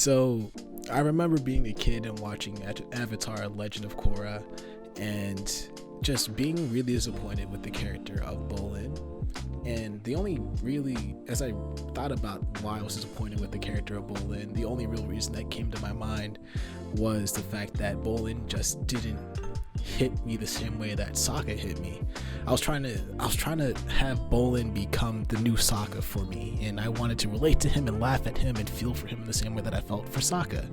So I remember being a kid and watching Avatar Legend of Korra and just being really disappointed with the character of Bolin. And the only really, as I thought about why I was disappointed with the character of Bolin, the only real reason that came to my mind was the fact that Bolin just didn't hit me the same way that Sokka hit me. I was trying to have Bolin become the new Sokka for me, and I wanted to relate to him and laugh at him and feel for him in the same way that I felt for Sokka.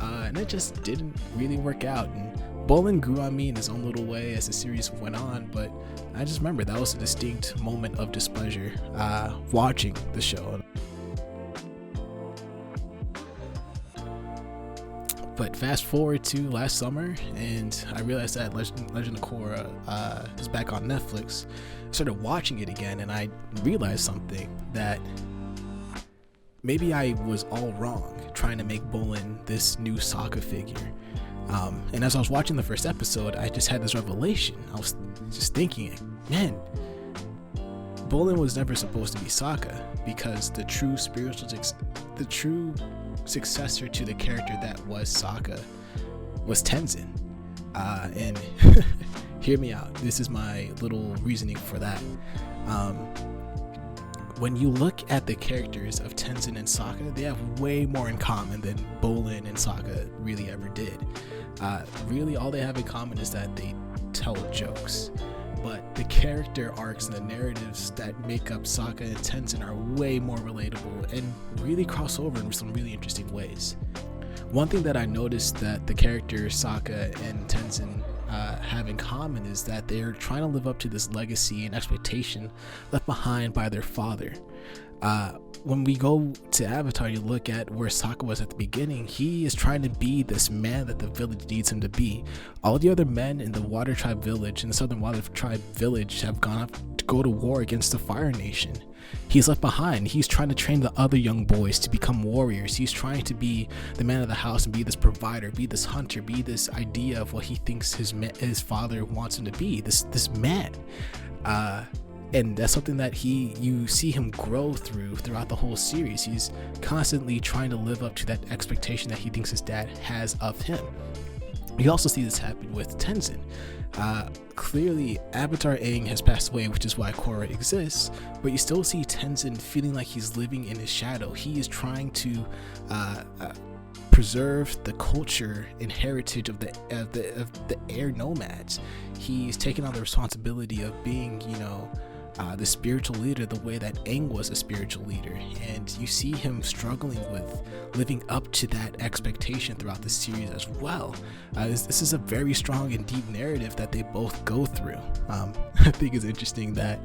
And it just didn't really work out. And Bolin grew on me in his own little way as the series went on, but I just remember that was a distinct moment of displeasure watching the show. But fast forward to last summer, and I realized that Legend of Korra is back on Netflix. I started watching it again, and I realized something, that maybe I was all wrong trying to make Bolin this new Sokka figure. And as I was watching the first episode, I just had this revelation. I was just thinking, man, Bolin was never supposed to be Sokka, because the true successor to the character that was Sokka was Tenzin. And hear me out. This is my little reasoning for that. When you look at the characters of Tenzin and Sokka, they have way more in common than Bolin and Sokka really ever did. Really, all they have in common is that they tell jokes. But the character arcs and the narratives that make up Sokka and Tenzin are way more relatable and really cross over in some really interesting ways. One thing that I noticed that the characters Sokka and Tenzin have in common is that they're trying to live up to this legacy and expectation left behind by their father. When we go to Avatar, you look at where Sokka was at the beginning. He is trying to be this man that the village needs him to be. All the other men in the Water Tribe village, in the Southern Water Tribe village, have gone up to go to war against the Fire Nation. He's left behind. He's trying to train the other young boys to become warriors. He's trying to be the man of the house and be this provider, be this hunter, be this idea of what he thinks his father wants him to be, this man. And that's something that you see him grow throughout the whole series. He's constantly trying to live up to that expectation that he thinks his dad has of him. You also see this happen with Tenzin. Clearly, Avatar Aang has passed away, which is why Korra exists, but you still see Tenzin feeling like he's living in his shadow. He is trying to preserve the culture and heritage of the air nomads. He's taken on the responsibility of being, the spiritual leader the way that Aang was a spiritual leader, and you see him struggling with living up to that expectation throughout the series as well. This is a very strong and deep narrative that they both go through. I think it's interesting that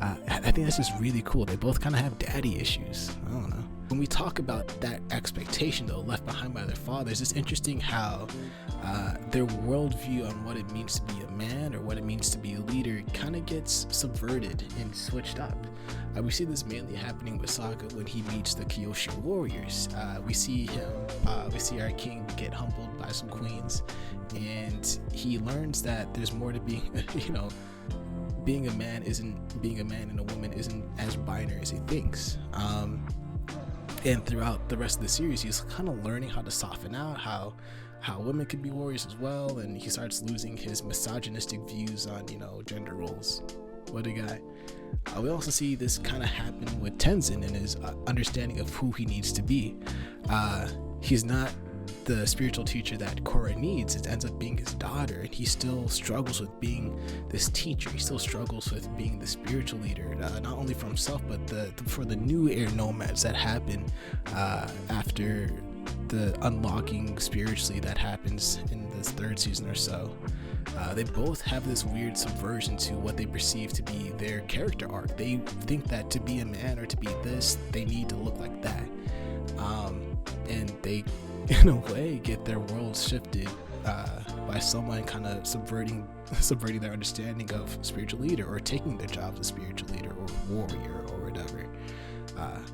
I think that's just really cool. They both kind of have daddy issues. I don't know. When we talk about that expectation, though, left behind by their fathers, it's interesting how their worldview on what it means to be a man or what it means to be a leader kind of gets subverted and switched up. We see this mainly happening with Sokka when he meets the Kyoshi warriors. We see our king get humbled by some queens, and he learns that there's more to being, being a man and a woman isn't as binary as he thinks. And throughout the rest of the series, he's kind of learning how to soften out, how women could be warriors as well, and he starts losing his misogynistic views on, gender roles. What a guy. We also see this kind of happen with Tenzin and his understanding of who he needs to be. He's not the spiritual teacher that Korra needs. It ends up being his daughter, and he still struggles with being this teacher. He still struggles with being the spiritual leader, not only for himself, but for the new air nomads that happen after the unlocking spiritually that happens in this third season or so. They both have this weird subversion to what they perceive to be their character arc. They think that to be a man or to be this, they need to look like that. And they, in a way, get their worlds shifted by someone kind of subverting their understanding of spiritual leader, or taking their job as a spiritual leader or warrior or whatever.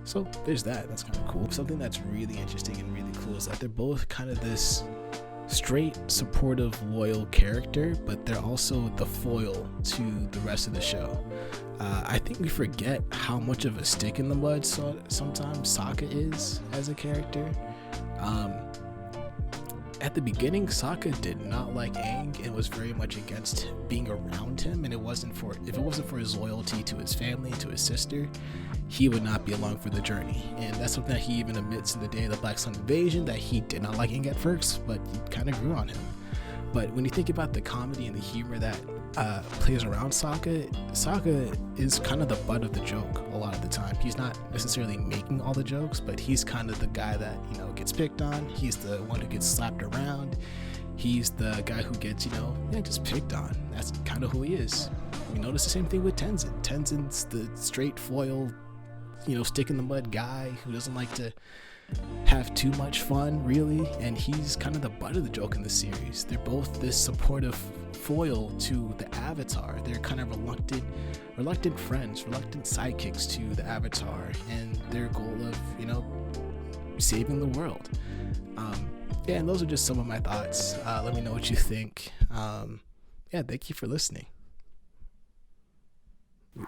So there's that. That's kind of cool. Something that's really interesting and really cool is that they're both kind of this straight, supportive, loyal character, but they're also the foil to the rest of the show. I think we forget how much of a stick in the mud sometimes Sokka is as a character. Um, at the beginning, Sokka did not like Aang and was very much against being around him. And if it wasn't for his loyalty to his family, to his sister, he would not be along for the journey. And that's something that he even admits in the Day of the Black Sun invasion, that he did not like Aang at first, but he kind of grew on him. But when you think about the comedy and the humor that plays around Sokka is kind of the butt of the joke a lot of the time. He's not necessarily making all the jokes, but he's kind of the guy that, you know, gets picked on. He's the one who gets slapped around. He's the guy who gets, you know, just picked on. That's kind of who he is. We notice the same thing with Tenzin. Tenzin's the straight foil, you know, stick in the mud guy who doesn't like to have too much fun, really, and he's kind of the butt of the joke in the series. They're both this supportive foil to the Avatar. They're kind of reluctant friends, reluctant sidekicks to the Avatar, and their goal of, you know, saving the world. Yeah, and those are just some of my thoughts. Let me know what you think. Yeah, thank you for listening.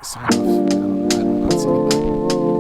Sign off. I don't know.